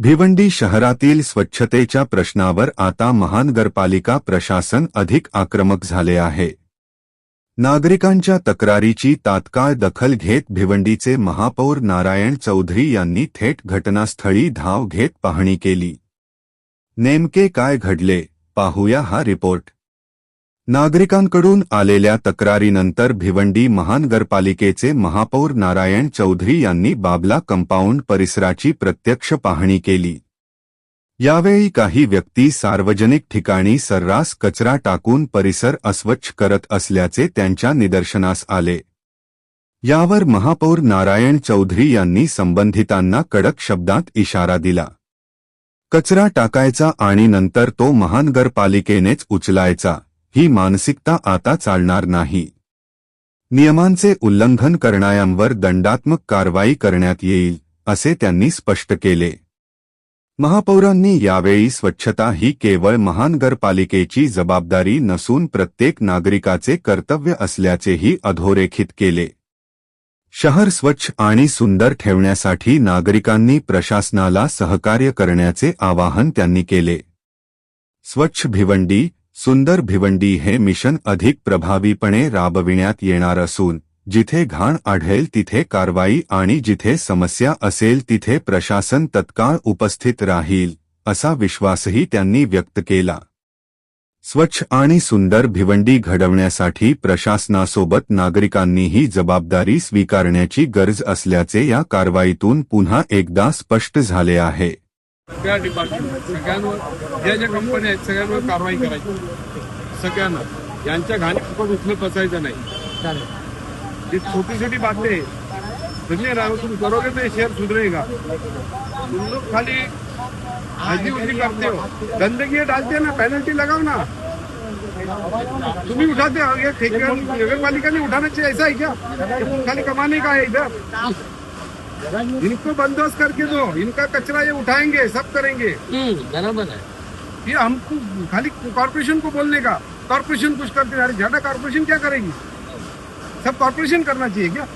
भिवंडी शहरातील स्वच्छतेच्या प्रश्नावर आता महानगरपालिका प्रशासन अधिक आक्रमक झाले आहे. नागरिकांच्या तक्रारीची तात्काळ दखल घेत भिवंडीचे महापौर नारायण चौधरी यांनी थेट घटनास्थळी धाव घेत पाहणी केली. नेमके काय घडले, पाहूया हा रिपोर्ट. नागरिकांकडून आलेल्या तक्रारीनंतर भिवंडी महानगरपालिकेचे महापौर नारायण चौधरी यांनी बाबला कंपाऊंड परिसराची प्रत्यक्ष पाहणी केली. यावेळी काही व्यक्ती सार्वजनिक ठिकाणी सर्रास कचरा टाकून परिसर अस्वच्छ करत असल्याचे त्यांच्या निदर्शनास आले. यावर महापौर नारायण चौधरी यांनी संबंधितांना कडक शब्दात इशारा दिला. कचरा टाकायचा आणि नंतर तो महानगरपालिकेनेच उचलायचा, ही मानसिकता आता चालणार नाही. नियमांचे उल्लंघन करणाऱ्यांवर दंडात्मक कारवाई करण्यात येईल, असे त्यांनी स्पष्ट केले. महापौरांनी यावेळी स्वच्छता ही केवळ महानगरपालिकेची जबाबदारी नसून प्रत्येक नागरिकाचे कर्तव्य असल्याचेही अधोरेखित केले. शहर स्वच्छ आणि सुंदर ठेवण्यासाठी नागरिकांनी प्रशासनाला सहकार्य करण्याचे आवाहन त्यांनी केले. स्वच्छ भिवंडी, सुंदर भिवंडी हे मिशन अधिक प्रभावीपणे राबविण्यात येणार असून जिथे घाण आढळेल तिथे कारवाई आणि जिथे समस्या असेल तिथे प्रशासन तत्काळ उपस्थित राहील, असा विश्वासही त्यांनी व्यक्त केला. स्वच्छ आणि सुंदर भिवंडी घडवण्यासाठी प्रशासनासोबत नागरिकांनीही जबाबदारी स्वीकारण्याची गरज असल्याचे या कारवाईतून पुन्हा एकदा स्पष्ट झाले आहे. सगळ्या डिपार्टमेंट सगळ्यांवर ज्या कंपन्या आहेत सगळ्यांवर कारवाई करायची. सगळ्यांना यांच्या घाणीवर उचलत बसायचं नाही. जी छोटी छोटी बातें समझे ना, तुम करोगे तो ये शहर सुधरेगा. तुम लोग खाली हजी उजी करते हो, गंदगी डालते ना, पेनल्टी लगाओ ना. तुम्ही उठाते हो, ये ठेकेदार नगर पालिका ने उठाना चाहिए, ऐसा है क्या? खाली कमाने का है इधर. इनको बंदोबस्त करके दो, इनका कचरा ये उठाएंगे, सब करेंगे. बराबर है. ये हमको खाली कॉर्पोरेशन को बोलने का, कॉर्पोरेशन कुछ करते हैं. अरे ज्यादा कॉर्पोरेशन क्या करेगी? सब कॉर्पोरेशन करना चाहिए क्या?